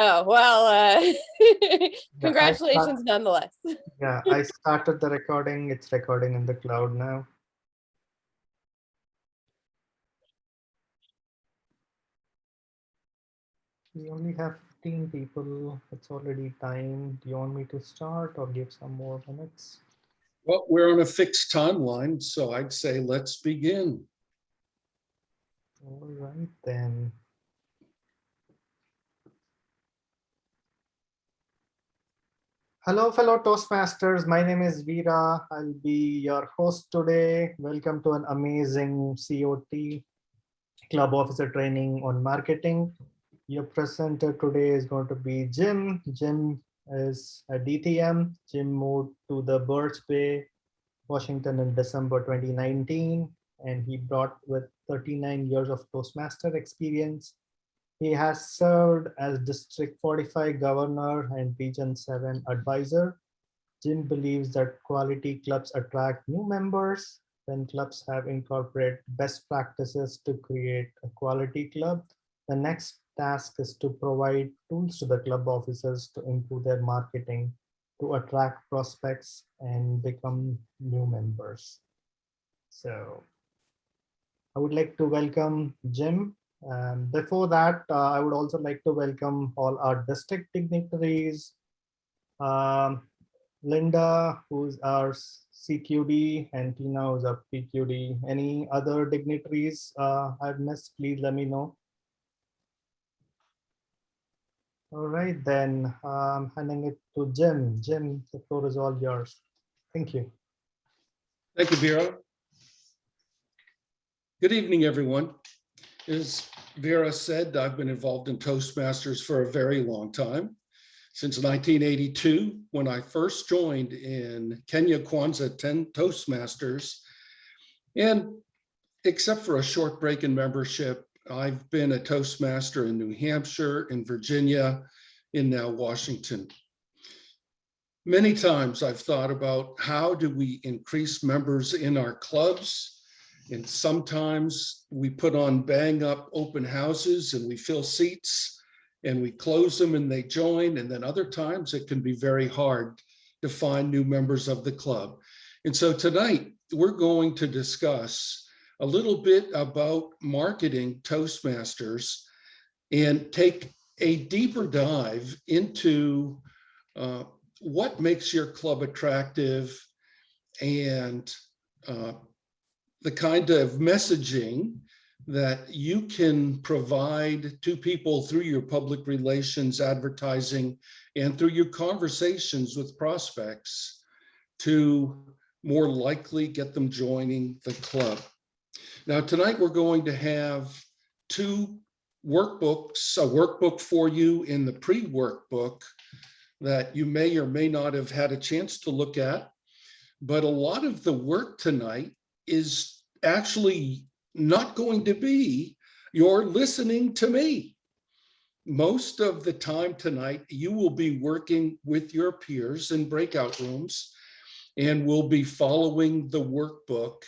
Oh, well, Yeah, congratulations nonetheless. Yeah, I started the recording. It's recording in the cloud now. We only have 15 people. It's already time. Do you want me to start or give some more minutes? Well, we're on a fixed timeline, so I'd say let's begin. All right, then. Hello, fellow Toastmasters. My name is Veera. I'll be your host today. Welcome to an amazing COT, Club Officer Training on Marketing. Your presenter today is going to be Jim. Jim is a DTM. Jim moved to the Birch Bay, Washington in December 2019, and he brought with 39 years of Toastmaster experience. He has served as District 45 Governor and Region 7 Advisor. Jim believes that quality clubs attract new members. When clubs have incorporated best practices to create a quality club, the next task is to provide tools to the club officers to improve their marketing, to attract prospects and become new members. So I would like to welcome Jim. Before that, I would also like to welcome all our district dignitaries, um, Linda, who's our CQD, and Tina, who's our PQD. Any other dignitaries I've missed, please let me know. All right, then handing it to Jim. Jim, the floor is all yours. Thank you. Thank you, Veera. Good evening, everyone. As Veera said, I've been involved in Toastmasters for a very long time. Since 1982, when I first joined in Kenya Kwanzaa 10 Toastmasters. And except for a short break in membership, I've been a Toastmaster in New Hampshire, in Virginia, in now Washington. Many times I've thought about how do we increase members in our clubs? And sometimes we put on bang up open houses and we fill seats and we close them and they join. And then other times it can be very hard to find new members of the club. And so tonight we're going to discuss a little bit about marketing Toastmasters and take a deeper dive into what makes your club attractive and the kind of messaging that you can provide to people through your public relations, advertising, and through your conversations with prospects to more likely get them joining the club. Now, tonight we're going to have two workbooks, a workbook for you in the pre-workbook that you may or may not have had a chance to look at, but a lot of the work tonight is actually not going to be your listening to me. Most of the time tonight, you will be working with your peers in breakout rooms and will be following the workbook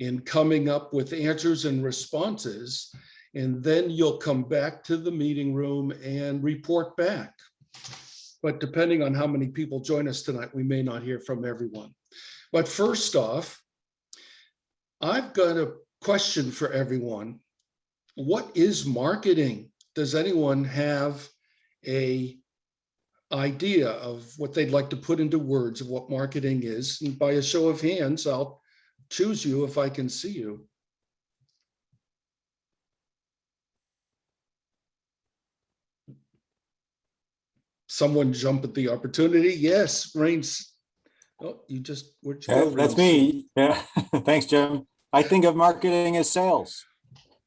and coming up with answers and responses. And then you'll come back to the meeting room and report back. But depending on how many people join us tonight, we may not hear from everyone. But first off, I've got a question for everyone. What is marketing? Does anyone have an idea of what they'd like to put into words of what marketing is? And by a show of hands, I'll choose you if I can see you. Someone jump at the opportunity. Yes, Rains. Oh, you just, where'd you go? That's me. Yeah, thanks, Jim. I think of marketing as sales.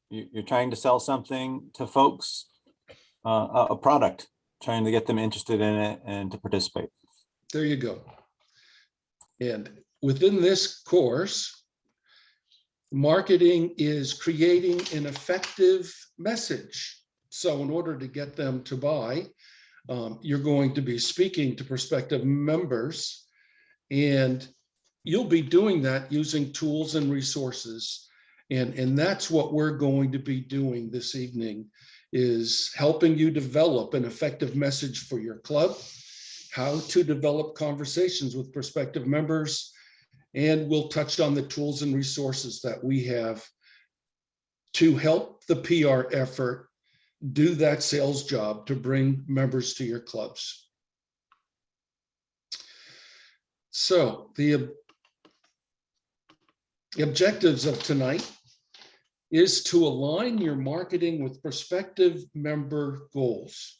You're trying to sell something to folks, a product, trying to get them interested in it and to participate. There you go. And within this course, marketing is creating an effective message. So in order to get them to buy, you're going to be speaking to prospective members, and you'll be doing that using tools and resources. And that's what we're going to be doing this evening, is helping you develop an effective message for your club, how to develop conversations with prospective members, and we'll touch on the tools and resources that we have to help the PR effort do that sales job to bring members to your clubs. So the objectives of tonight is to align your marketing with prospective member goals.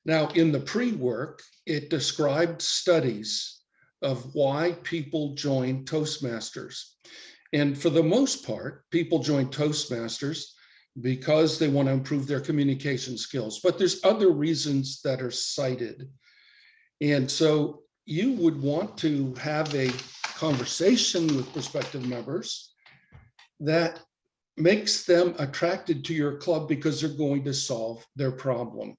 Now, in the pre-work, it described studies of why people join Toastmasters. And for the most part, people join Toastmasters because they want to improve their communication skills, but there's other reasons that are cited. And so you would want to have a conversation with prospective members that makes them attracted to your club because they're going to solve their problem.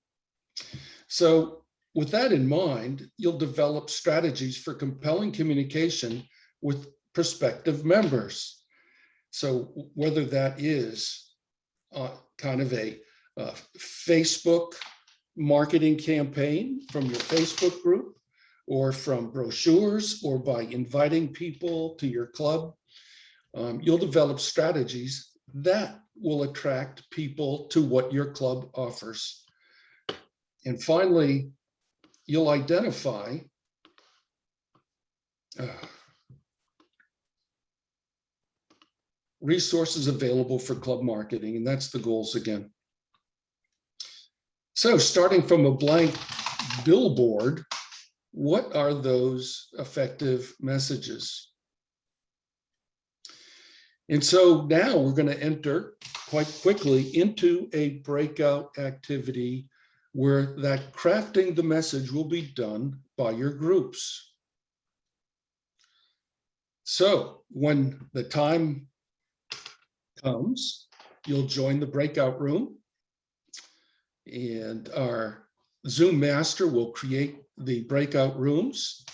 So with that in mind, you'll develop strategies for compelling communication with prospective members. So whether that is kind of a Facebook marketing campaign from your Facebook group, or from brochures, or by inviting people to your club, you'll develop strategies that will attract people to what your club offers. And finally, you'll identify resources available for club marketing, and that's the goals again. So starting from a blank billboard, what are those effective messages? And so now we're going to enter quite quickly into a breakout activity where that crafting the message will be done by your groups. So when the time comes, you'll join the breakout room, and our Zoom master will create the breakout rooms.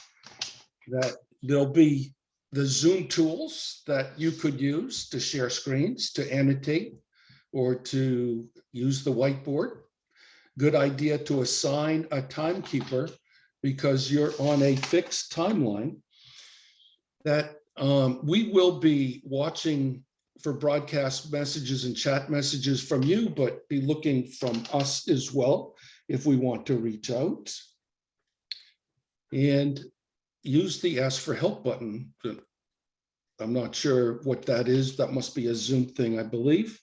That there'll be the Zoom tools that you could use to share screens, to annotate, or to use the whiteboard. Good idea to assign a timekeeper because you're on a fixed timeline. That we will be watching for broadcast messages and chat messages from you, but be looking from us as well if we want to reach out. And use the Ask for Help button. I'm not sure what that is. That must be a Zoom thing, I believe.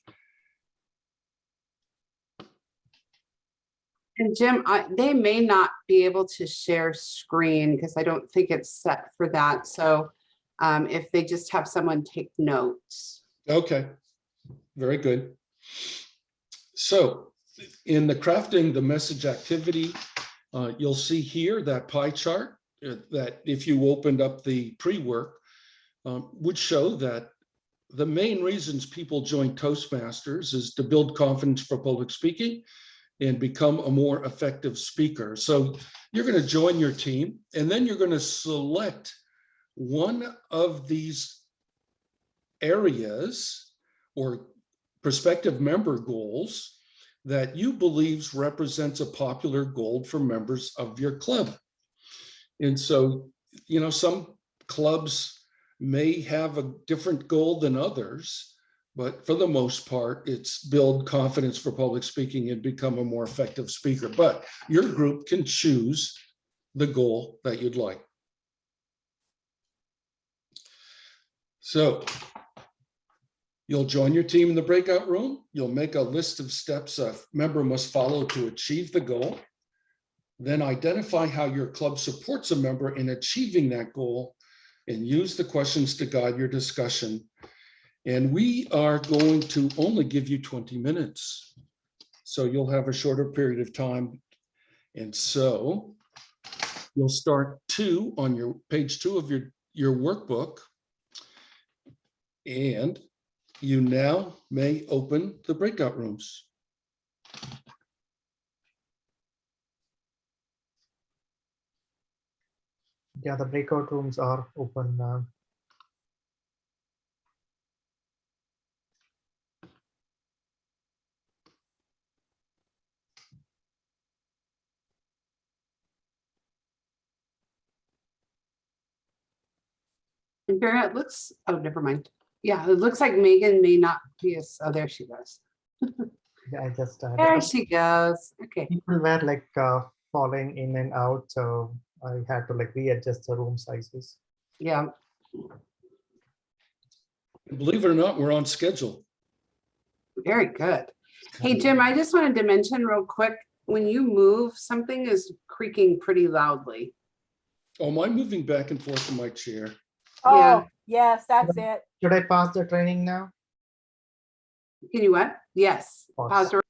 And Jim, they may not be able to share screen because I don't think it's set for that. So if they just have someone take notes. Okay, very good. So in the crafting the message activity, you'll see here that pie chart that if you opened up the pre-work would show that the main reasons people join Toastmasters is to build confidence for public speaking and become a more effective speaker. So you're going to join your team, and then you're going to select one of these areas or prospective member goals that you believe represents a popular goal for members of your club. And so, you know, some clubs may have a different goal than others, but for the most part, it's build confidence for public speaking and become a more effective speaker. But your group can choose the goal that you'd like. So you'll join your team in the breakout room. You'll make a list of steps a member must follow to achieve the goal. Then identify how your club supports a member in achieving that goal and use the questions to guide your discussion. And we are going to only give you 20 minutes. So you'll have a shorter period of time. And so you'll start on your page 2 of your workbook. And you now may open the breakout rooms. Yeah, the breakout rooms are open now. And Vera, it looks, oh, never mind. Yeah, it looks like Megan may not be as, oh, there she goes. Yeah, I just There she goes. Okay. people were like falling in and out, so I had to like readjust the room sizes. Yeah. Believe it or not, we're on schedule. Very good. Hey, Jim, I just wanted to mention real quick, when you move, something is creaking pretty loudly. Oh, am I moving back and forth in my chair? Yeah. Oh, yes, that's it. Should I pass the training now? Can you what? Yes. Pause. Pause.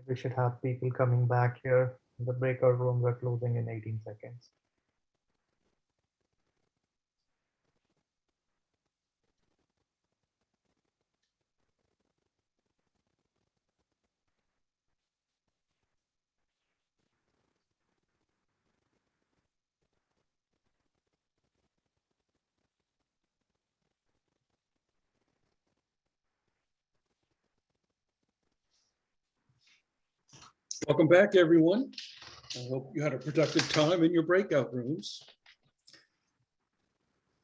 We should have people coming back here. The breakout room we're closing in 18 seconds. Welcome back, everyone. I hope you had a productive time in your breakout rooms.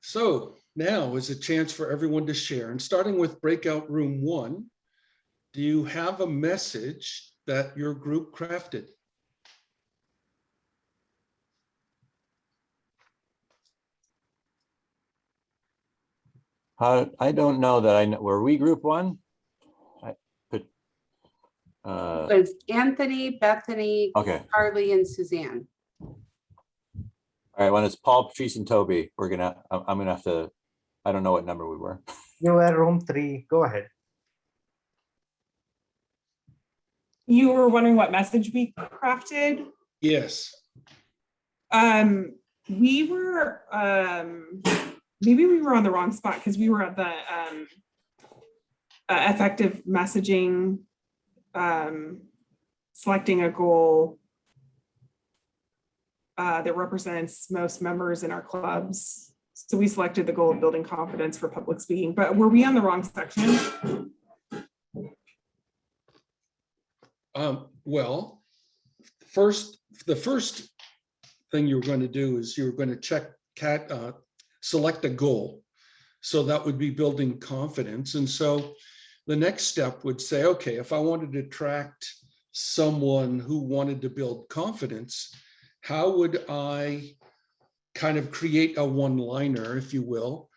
So now is a chance for everyone to share, and starting with breakout room 1, do you have a message that your group crafted? I don't know that I know. Were we group 1? I put. It's Anthony, Bethany, Okay. Carly, and Suzanne. All right. When it's Paul, Patrice, and Toby, I'm gonna have to. I don't know what number we were. You were room 3. Go ahead. You were wondering what message we crafted? Yes. We were, maybe we were on the wrong spot because we were at the effective messaging, selecting a goal that represents most members in our clubs. So we selected the goal of building confidence for public speaking, but were we on the wrong section? Well, the first thing you're going to do is you're going to select a goal. So that would be building confidence. And so the next step would say, okay, if I wanted to attract someone who wanted to build confidence, how would I kind of create a one-liner, if you will,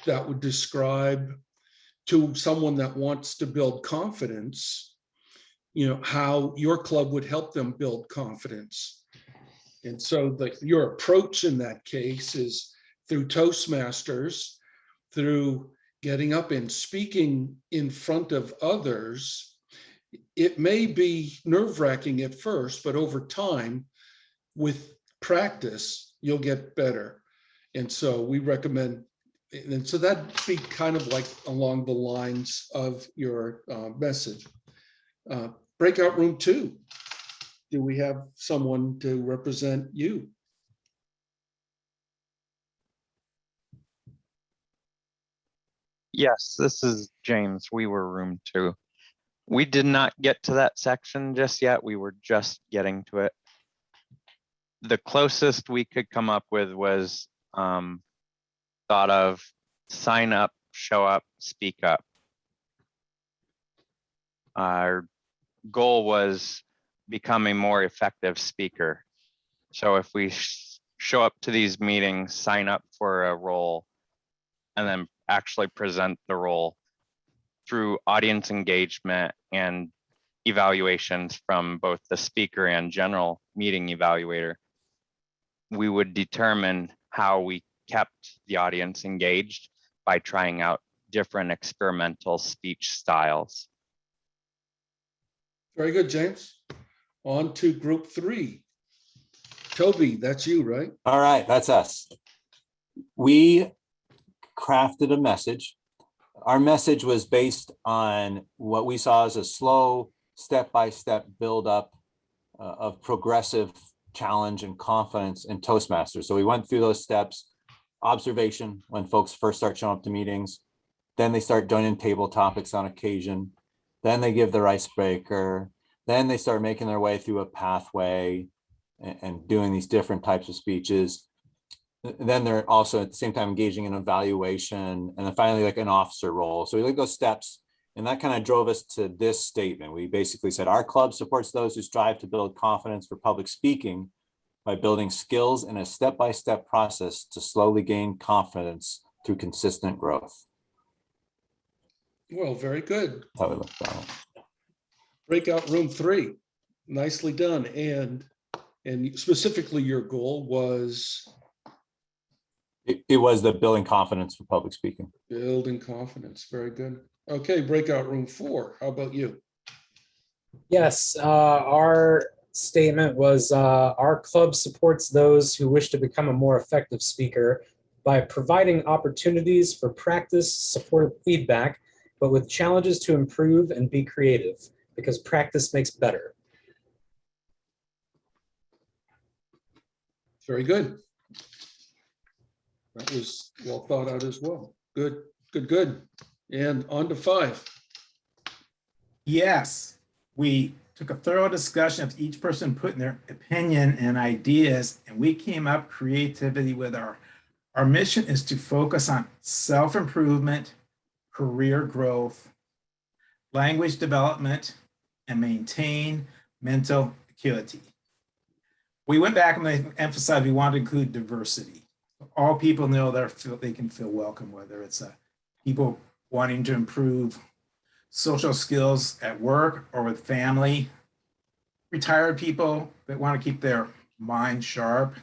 that would describe to someone that wants to build confidence, you know, how your club would help them build confidence. And so your approach in that case is through Toastmasters, through getting up and speaking in front of others. It may be nerve-wracking at first, but over time, with practice, you'll get better. And so we recommend, and so that'd be kind of like along the lines of your message. Breakout room 2, do we have someone to represent you? Yes, this is James. We were room 2. We did not get to that section just yet. We were just getting to it. The closest we could come up with was thought of sign up, show up, speak up. Our goal was become a more effective speaker. So if we show up to these meetings, sign up for a role, and then actually present the role through audience engagement and evaluations from both the speaker and general meeting evaluator, we would determine how we kept the audience engaged by trying out different experimental speech styles. Very good, James. On to group 3. Toby, that's you, right? All right, that's us. We crafted a message. Our message was based on what we saw as a slow, step-by-step build-up of progressive challenge and confidence in Toastmasters. So we went through those steps: observation, when folks first start showing up to meetings, then they start joining table topics on occasion, then they give their icebreaker, then they start making their way through a pathway and doing these different types of speeches. Then they're also at the same time engaging in evaluation, and then finally like an officer role. So we look at those steps, and that kind of drove us to this statement. We basically said our club supports those who strive to build confidence for public speaking by building skills in a step-by-step process to slowly gain confidence through consistent growth. Well, very good. That's how we looked at it. Breakout room 3. Nicely done. And specifically your goal was It was the building confidence for public speaking. building confidence. Very good. Okay, breakout room 4. How about you? Yes, our statement was our club supports those who wish to become a more effective speaker by providing opportunities for practice, supportive feedback, but with challenges to improve and be creative, because practice makes better. Very good. That was well thought out as well. Good, good, good. And on to 5. Yes, we took a thorough discussion of each person putting their opinion and ideas, and we came up creativity with our mission is to focus on self-improvement, career growth, language development, and maintain mental acuity. We went back and emphasized we want to include diversity. All people know they can feel welcome, whether it's people wanting to improve social skills at work or with family, retired people that want to keep their mind sharp.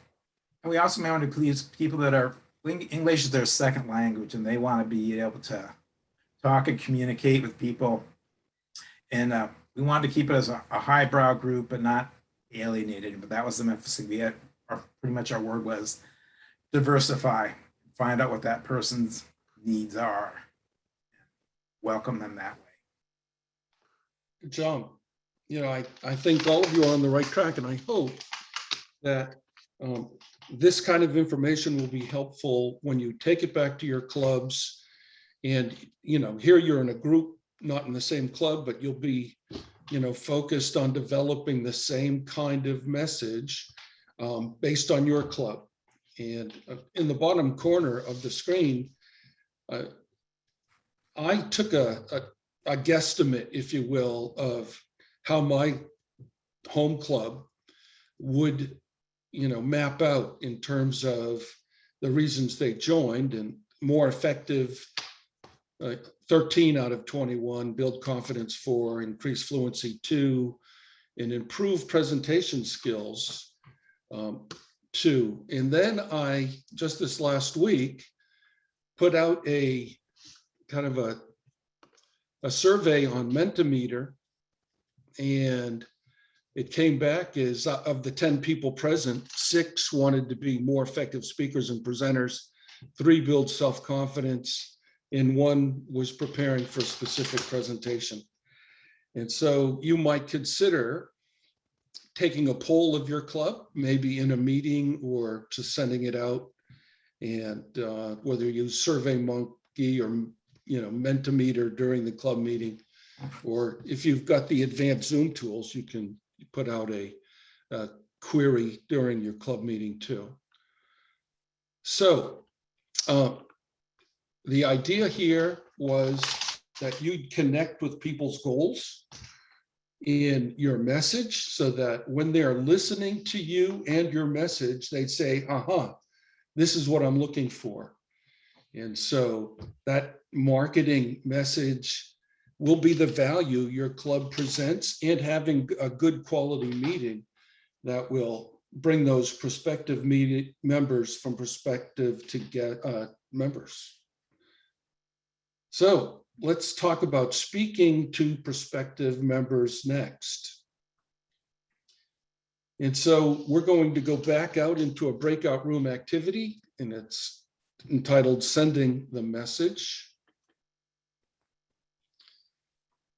And we also may want to include people that are English is their second language and they want to be able to talk and communicate with people. And we wanted to keep it as a highbrow group, but not alienated. But that was the emphasis we had. Pretty much our word was diversify, find out what that person's needs are, welcome them that way. Good job. You know, I think all of you are on the right track, and I hope that this kind of information will be helpful when you take it back to your clubs. And, you know, here you're in a group, not in the same club, but you'll be, you know, focused on developing the same kind of message based on your club. And in the bottom corner of the screen, I took a guesstimate, if you will, of how my home club would, you know, map out in terms of the reasons they joined. And more effective, 13 out of 21, build confidence 4, increase fluency 2, and improve presentation skills 2. And then I, just this last week, put out a kind of a survey on Mentimeter, and it came back as of the 10 people present, 6 wanted to be more effective speakers and presenters, 3 build self-confidence, and 1 was preparing for a specific presentation. And so you might consider taking a poll of your club, maybe in a meeting or just sending it out, and whether you use SurveyMonkey or, you know, Mentimeter during the club meeting, or if you've got the advanced Zoom tools, you can put out a query during your club meeting too. So the idea here was that you'd connect with people's goals in your message so that when they're listening to you and your message, they'd say, this is what I'm looking for. And so that marketing message will be the value your club presents, and having a good quality meeting that will bring those prospective members from Prospective to get members. So let's talk about speaking to prospective members next. And so we're going to go back out into a breakout room activity, and it's entitled Sending the Message.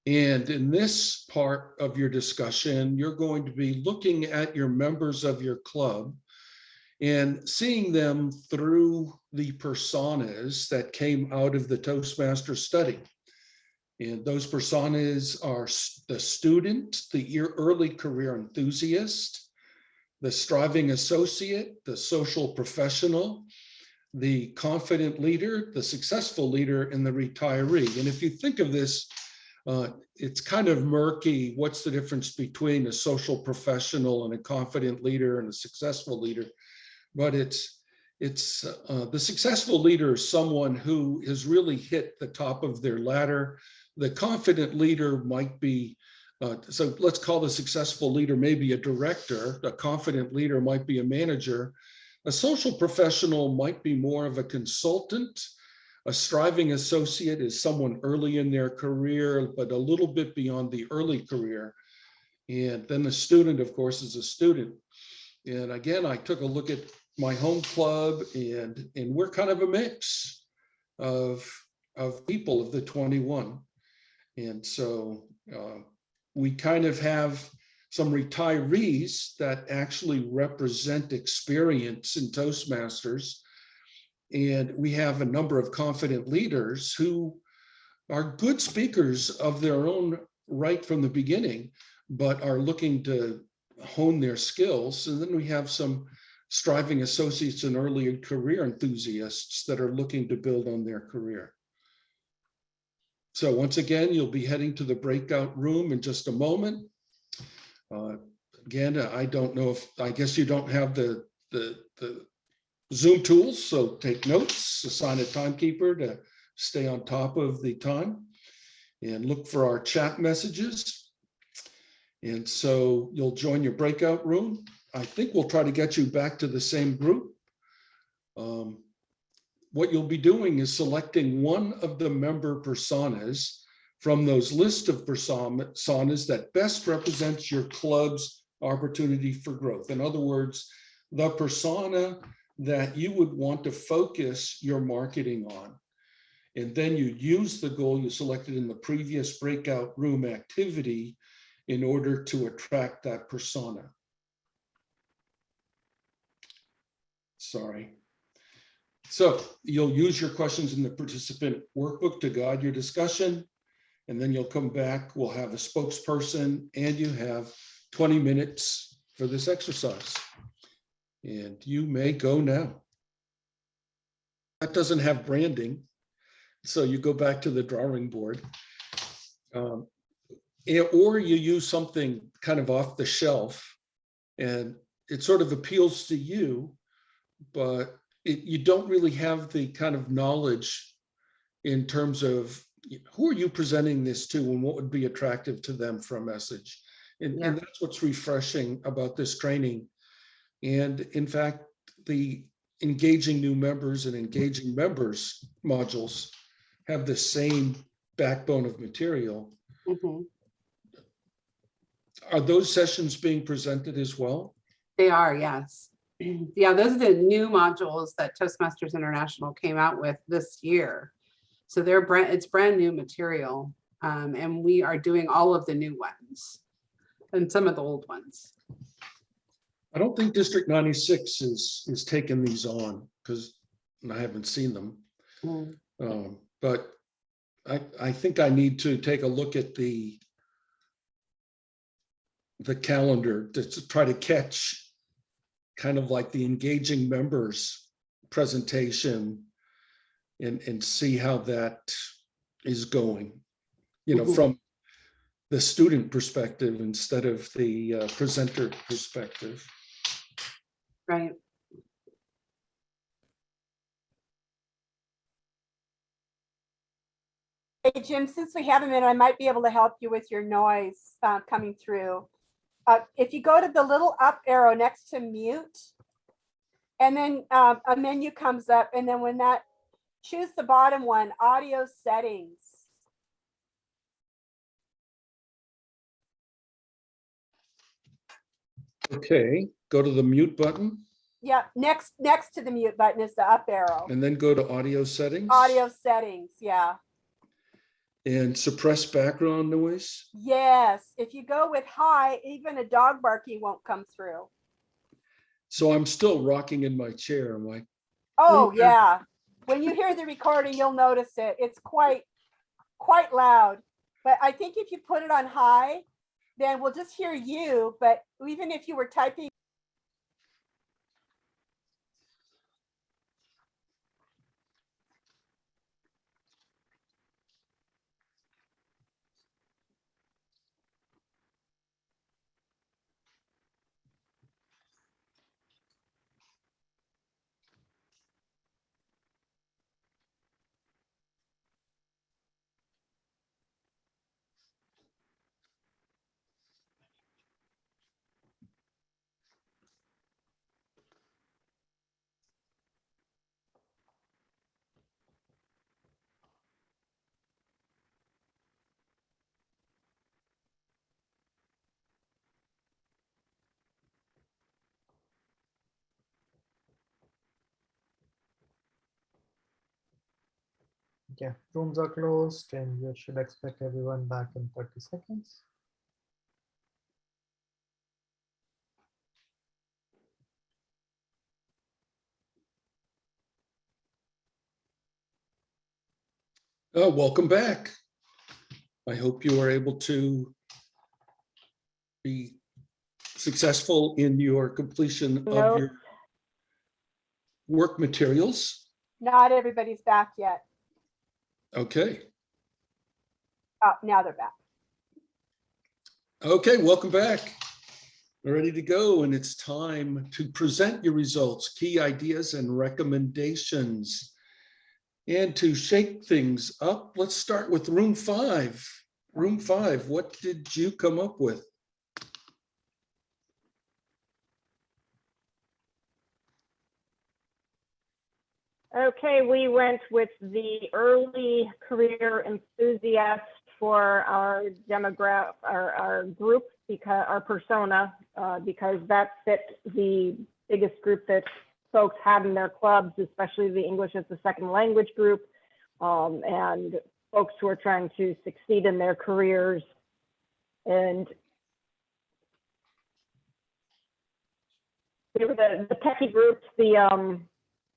And in this part of your discussion, you're going to be looking at your members of your club and seeing them through the personas that came out of the Toastmaster study. And those personas are the student, the early career enthusiast, the striving associate, the social professional, the confident leader, the successful leader, and the retiree. And if you think of this, it's kind of murky. What's the difference between a social professional and a confident leader and a successful leader? But it's the successful leader is someone who has really hit the top of their ladder. The confident leader might be, so let's call the successful leader maybe a director. A confident leader might be a manager. A social professional might be more of a consultant. A striving associate is someone early in their career, but a little bit beyond the early career. And then the student, of course, is a student. And again, I took a look at my home club, and we're kind of a mix of people of the 21. And so we kind of have some retirees that actually represent experience in Toastmasters. And we have a number of confident leaders who are good speakers of their own right from the beginning, but are looking to hone their skills. And then we have some striving associates and early career enthusiasts that are looking to build on their career. So once again, you'll be heading to the breakout room in just a moment. Again, I don't know if, I guess you don't have the Zoom tools, so take notes, assign a timekeeper to stay on top of the time, and look for our chat messages. And so you'll join your breakout room. I think we'll try to get you back to the same group. What you'll be doing is selecting one of the member personas from those list of personas that best represents your club's opportunity for growth. In other words, the persona that you would want to focus your marketing on. And then you use the goal you selected in the previous breakout room activity in order to attract that persona. Sorry. So you'll use your questions in the participant workbook to guide your discussion. And then you'll come back, we'll have a spokesperson, and you have 20 minutes for this exercise. And you may go now. That doesn't have branding, so you go back to the drawing board. Or you use something kind of off the shelf, and it sort of appeals to you, but you don't really have the kind of knowledge in terms of who are you presenting this to and what would be attractive to them for a message. And that's what's refreshing about this training. And in fact, the engaging new members and engaging members modules have the same backbone of material. Mm-hmm. Are those sessions being presented as well? They are, yes. Yeah, those are the new modules that Toastmasters International came out with this year. So it's brand new material, and we are doing all of the new ones and some of the old ones. I don't think District 96 is taking these on because I haven't seen them. But I think I need to take a look at the calendar to try to catch kind of like the engaging members presentation and see how that is going, from the student perspective instead of the presenter perspective. Right. Hey, Jim, since we have a minute, I might be able to help you with your noise coming through. if you go to the little up arrow next to mute, and then a menu comes up, and then when that, choose the bottom one, audio settings. Okay, go to the mute button Yeah, next to the mute button is the up arrow. and then go to audio settings. Audio settings, yeah. And suppress background noise. Yes, if you go with high, even a dog barking won't come through. So I'm still rocking in my chair. Am I? Oh, yeah. When you hear the recording, you'll notice it. It's quite loud. But I think if you put it on high, then we'll just hear you. But even if you were typing. Okay, rooms are closed and you should expect everyone back in 30 seconds. Oh, welcome back. I hope you are able to be successful in your completion of No. your work materials. Not everybody's back yet. Okay. Oh, now they're back. Okay, welcome back. We're ready to go, and it's time to present your results, key ideas, and recommendations. And to shake things up, let's start with room 5. Room 5, what did you come up with? Okay, we went with the early career enthusiast for our demographic, our group, because our persona, because that fit the biggest group that folks had in their clubs, especially the English as a second language group, and folks who are trying to succeed in their careers. And they were the techie groups,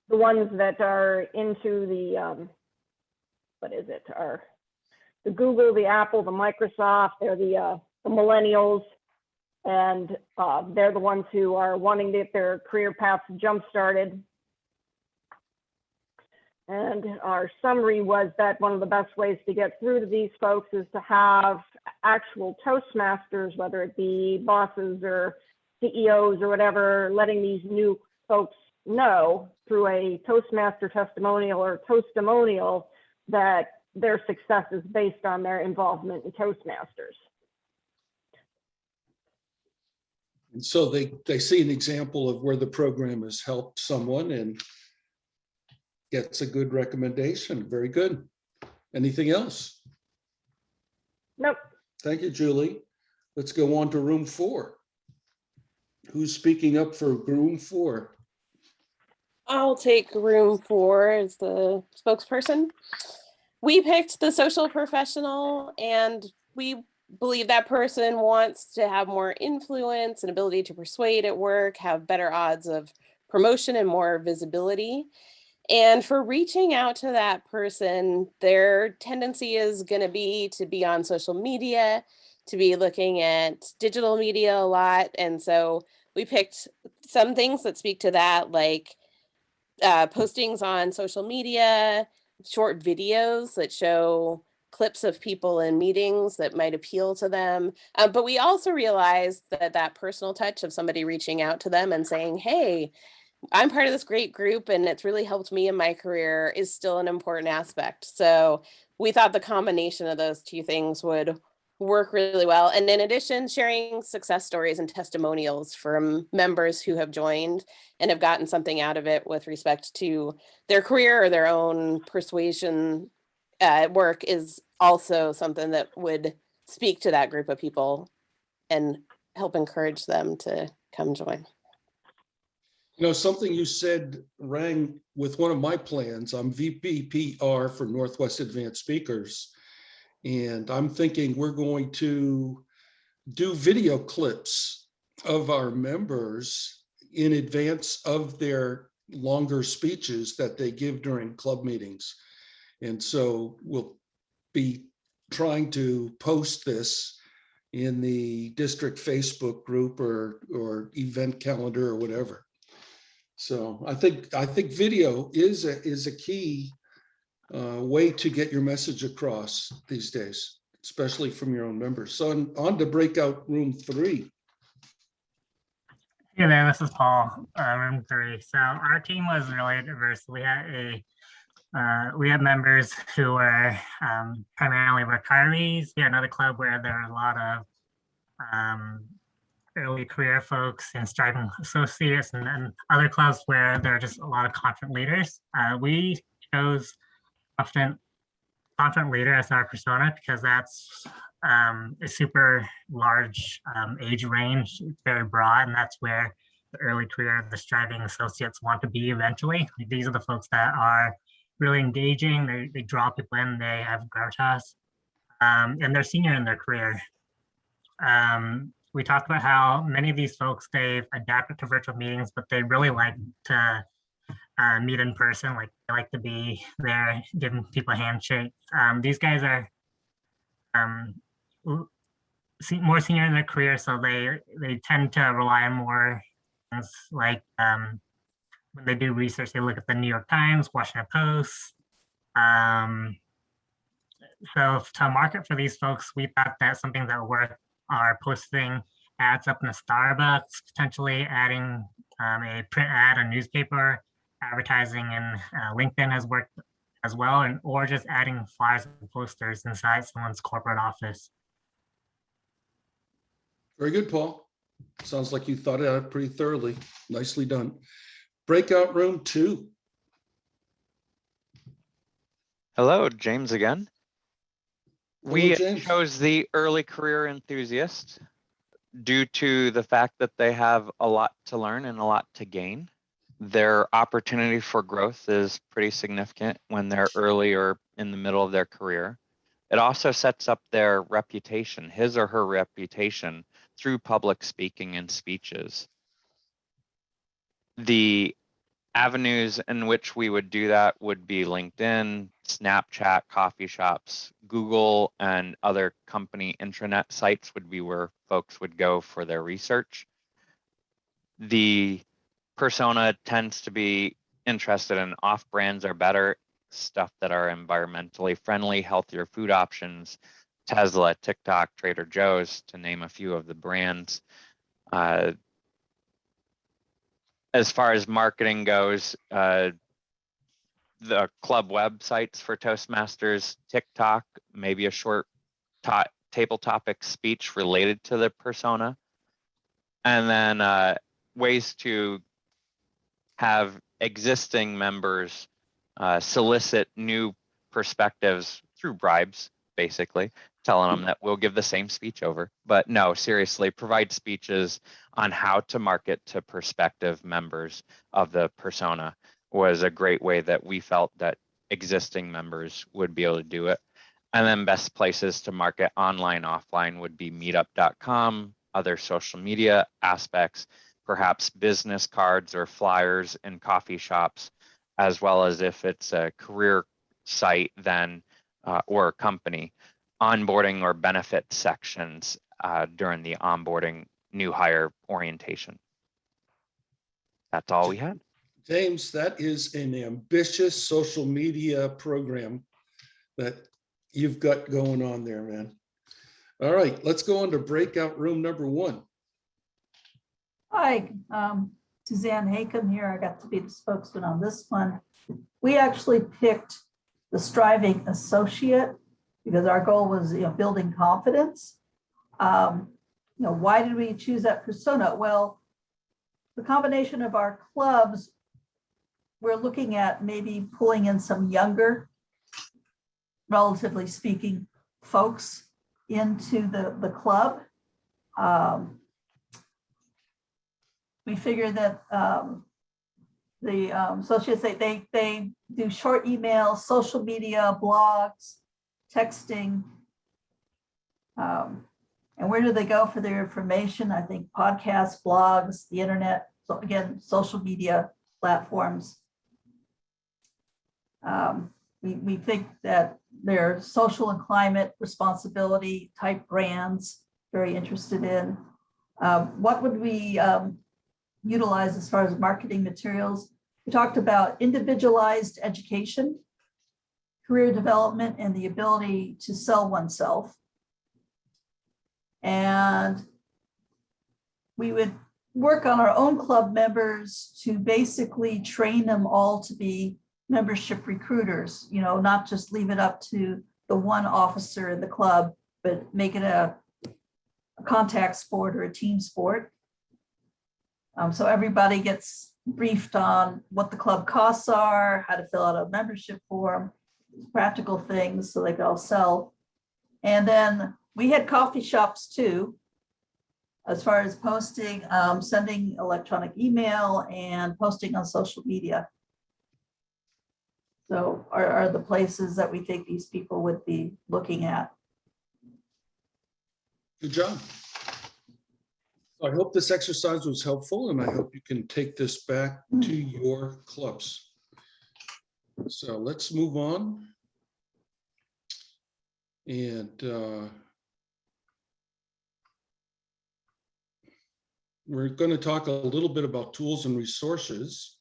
the ones that are into the, what is it, are the Google, the Apple, the Microsoft, they're the millennials, and they're the ones who are wanting to get their career paths jump-started. And our summary was that one of the best ways to get through to these folks is to have actual Toastmasters, whether it be bosses or CEOs or whatever, letting these new folks know through a Toastmaster testimonial or Toastimonial that their success is based on their involvement in Toastmasters. And so they see an example of where the program has helped someone and gets a good recommendation. Very good. Anything else? Nope. Thank you, Julie. Let's go on to room 4. Who's speaking up for room 4? I'll take room 4 as the spokesperson. We picked the social professional, and we believe that person wants to have more influence and ability to persuade at work, have better odds of promotion and more visibility. And for reaching out to that person, their tendency is going to be on social media, to be looking at digital media a lot. And so we picked some things that speak to that, like postings on social media, short videos that show clips of people in meetings that might appeal to them. But we also realized that personal touch of somebody reaching out to them and saying, hey, I'm part of this great group and it's really helped me in my career is still an important aspect. So we thought the combination of those two things would work really well. And in addition, sharing success stories and testimonials from members who have joined and have gotten something out of it with respect to their career or their own persuasion work is also something that would speak to that group of people and help encourage them to come join. You know, something you said rang with one of my plans. I'm VP PR for Northwest Advanced Speakers. And I'm thinking we're going to do video clips of our members in advance of their longer speeches that they give during club meetings. And so we'll be trying to post this in the district Facebook group or event calendar or whatever. So I think video is a key way to get your message across these days, especially from your own members. So on to breakout room 3. Hey there, this is Paul, room 3. So our team was really diverse. We had members who were primarily retirees. We had another club where there were a lot of early career folks and striving associates, and then other clubs where there are just a lot of content leaders. We chose content leader as our persona because that's a super large age range. It's very broad, and that's where the early career, the striving associates want to be eventually. Like, these are the folks that are really engaging. They draw people in, they have gravitas, and they're senior in their career. We talked about how many of these folks, they've adapted to virtual meetings, but they really like to meet in person. Like, they like to be there, giving people handshakes. These guys are more senior in their career, so they tend to rely on more things like when they do research, they look at the New York Times, Washington Post. So to market for these folks, we thought that something that would work are posting ads up in the Starbucks, potentially adding a print ad, a newspaper, advertising, and LinkedIn has worked as well, or just adding flyers and posters inside someone's corporate office. Very good, Paul. Sounds like you thought it out pretty thoroughly. Nicely done. Breakout room 2. Hello, James again. We James. chose the early career enthusiast due to the fact that they have a lot to learn and a lot to gain. Their opportunity for growth is pretty significant when they're early or in the middle of their career. It also sets up their reputation, his or her reputation, through public speaking and speeches. The avenues in which we would do that would be LinkedIn, Snapchat, coffee shops, Google, and other company intranet sites would be where folks would go for their research. The persona tends to be interested in off brands or better, stuff that are environmentally friendly, healthier food options, Tesla, TikTok, Trader Joe's, to name a few of the brands. As far as marketing goes, the club websites for Toastmasters, TikTok, maybe a short table topic speech related to the persona, and then ways to have existing members solicit new perspectives through bribes, basically, telling them that we'll give the same speech over. But no, seriously, provide speeches on how to market to prospective members of the persona was a great way that we felt that existing members would be able to do it. And then best places to market online, offline would be meetup.com, other social media aspects, perhaps business cards or flyers in coffee shops, as well as if it's a career site then or a company, onboarding or benefit sections during the onboarding new hire orientation. That's all we had. James, that is an ambitious social media program that you've got going on there, man. All right, let's go on to breakout room number 1. Hi, Suzanne Hakem here. I got to be the spokesman on this one. We actually picked the striving associate because our goal was, building confidence. Why did we choose that persona? Well, the combination of our clubs, we're looking at maybe pulling in some younger, relatively speaking, folks into the club. We figure that the associates, they do short emails, social media, blogs, texting. And where do they go for their information? I think podcasts, blogs, the internet, so again, social media platforms. We think that they're social and climate responsibility type brands, very interested in. What would we utilize as far as marketing materials? We talked about individualized education, career development, and the ability to sell oneself. And we would work on our own club members to basically train them all to be membership recruiters, not just leave it up to the one officer in the club, but make it a contact sport or a team sport. So everybody gets briefed on what the club costs are, how to fill out a membership form, practical things so they can all sell. And then we had coffee shops too, as far as posting, sending electronic email and posting on social media. So are the places that we think these people would be looking at. Good job. I hope this exercise was helpful, and I hope you can take this back to your clubs. So let's move on. And we're going to talk a little bit about tools and resources.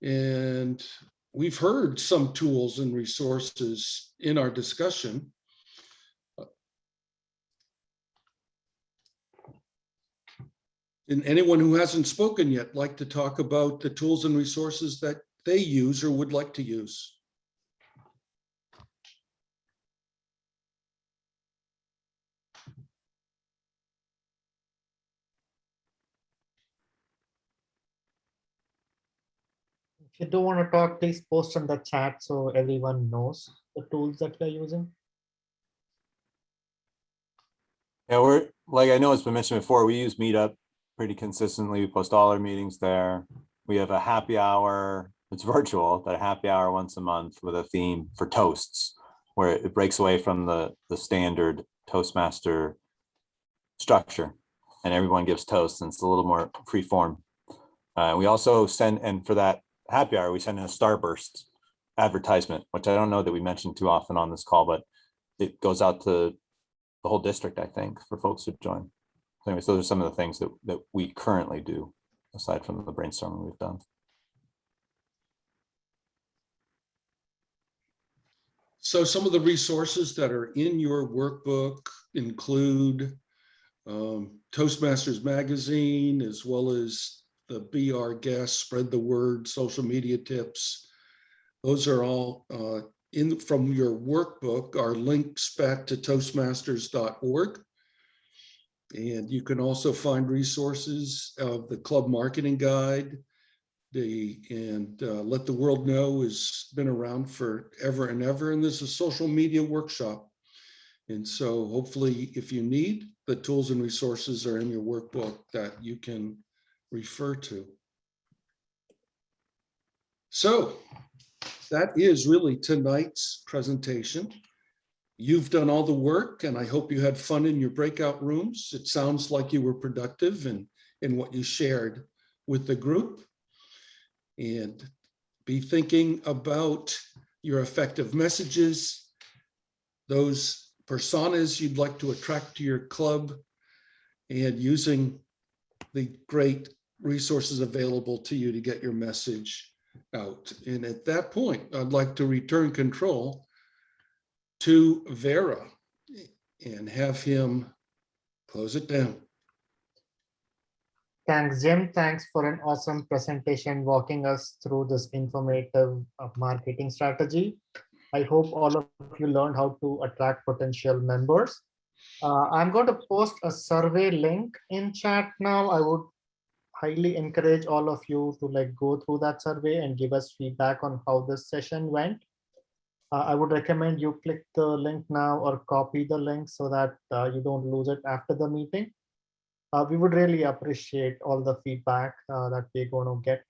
And we've heard some tools and resources in our discussion. And anyone who hasn't spoken yet like to talk about the tools and resources that they use or would like to use? If you do want to talk, please post in the chat so everyone knows the tools that you're using. Yeah, we're like, I know it's been mentioned before, we use Meetup pretty consistently. We post all our meetings there. We have a happy hour. It's virtual, but a happy hour once a month with a theme for toasts, where it breaks away from the standard Toastmaster structure, and everyone gives toasts, and it's a little more free form. We also send, and for that happy hour, we send in a Starburst advertisement, which I don't know that we mentioned too often on this call, but it goes out to the whole district, I think, for folks who join. So anyways, those are some of the things that we currently do, aside from the brainstorming we've done. So some of the resources that are in your workbook include Toastmasters magazine, as well as the Be Our Guest, Spread the Word, social media tips. Those are all from your workbook, are links back to toastmasters.org. And you can also find resources of the club marketing guide. Let the World Know has been around forever and ever. And this is a social media workshop. And so hopefully if you need, the tools and resources are in your workbook that you can refer to. So that is really tonight's presentation. You've done all the work, and I hope you had fun in your breakout rooms. It sounds like you were productive in what you shared with the group. And be thinking about your effective messages, those personas you'd like to attract to your club, and using the great resources available to you to get your message out. And at that point, I'd like to return control to Vera and have him close it down. Thanks, Jim. Thanks for an awesome presentation walking us through this informative marketing strategy. I hope all of you learned how to attract potential members. I'm going to post a survey link in chat now. I would highly encourage all of you to go through that survey and give us feedback on how this session went. I would recommend you click the link now or copy the link so that you don't lose it after the meeting. We would really appreciate all the feedback that we're going to get.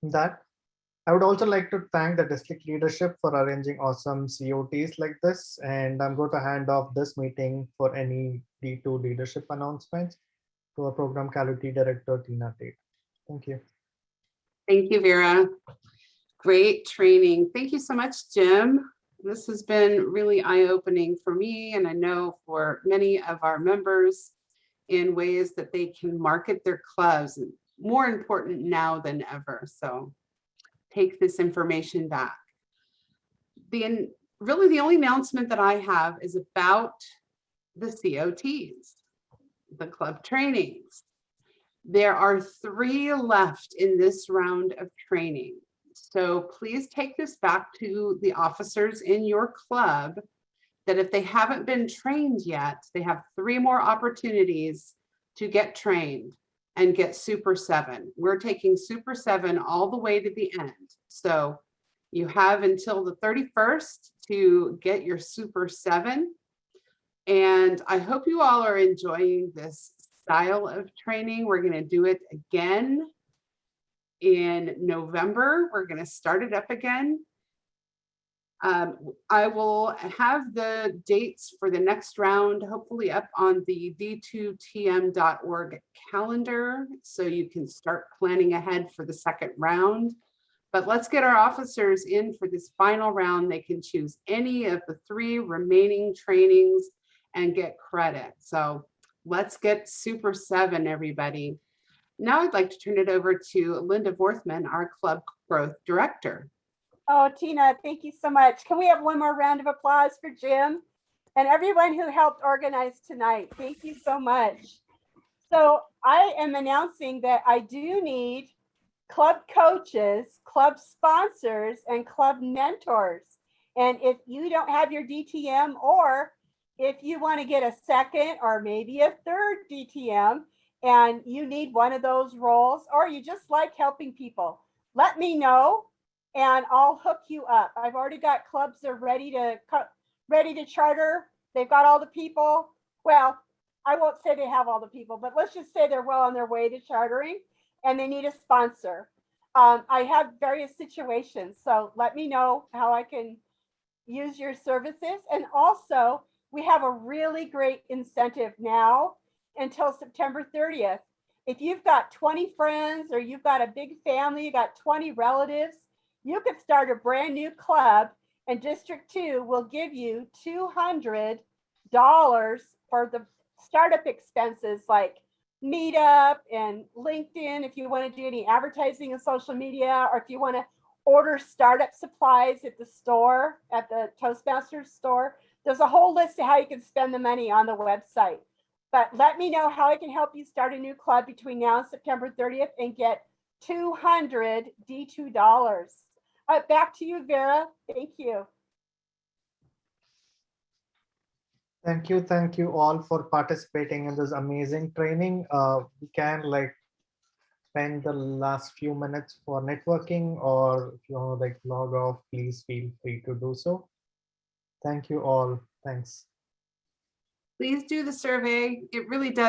That I would also like to thank the district leadership for arranging awesome COTs like this. And I'm going to hand off this meeting for any D2 leadership announcements to our program quality director, Tina Tate. Thank you. Thank you, Vera. Great training. Thank you so much, Jim. This has been really eye-opening for me, and I know for many of our members in ways that they can market their clubs, more important now than ever. So take this information back. Really the only announcement that I have is about the COTs, the club trainings. There are 3 left in this round of training. So please take this back to the officers in your club that if they haven't been trained yet, they have 3 more opportunities to get trained and get Super 7. We're taking Super 7 all the way to the end. So you have until the 31st to get your Super 7. And I hope you all are enjoying this style of training. We're going to do it again in November. We're going to start it up again. I will have the dates for the next round, hopefully up on the d2tm.org calendar, so you can start planning ahead for the second round. But let's get our officers in for this final round. They can choose any of the 3 remaining trainings and get credit. So let's get Super 7, everybody. Now I'd like to turn it over to Linda Vorthman, our Club Growth Director. Oh, Tina, thank you so much. Can we have one more round of applause for Jim and everyone who helped organize tonight? Thank you so much. So I am announcing that I do need club coaches, club sponsors, and club mentors. And if you don't have your DTM, or if you want to get a second or maybe a third DTM and you need one of those roles, or you just like helping people, let me know and I'll hook you up. I've already got clubs that are ready to charter. They've got all the people. Well, I won't say they have all the people, but let's just say they're well on their way to chartering and they need a sponsor. I have various situations, so let me know how I can use your services. And also, we have a really great incentive now until September 30th. If you've got 20 friends or you've got a big family, you got 20 relatives, you could start a brand new club and District 2 will give you $200 for the startup expenses like Meetup and LinkedIn, if you want to do any advertising and social media, or if you want to order startup supplies at the store, at the Toastmasters store. There's a whole list of how you can spend the money on the website. But let me know how I can help you start a new club between now and September 30th and get $200 D2. Back to you, Vera. Thank you. Thank you all for participating in this amazing training. We can spend the last few minutes for networking, or if you want to log off, please feel free to do so. Thank you all. Thanks. Please do the survey. It really does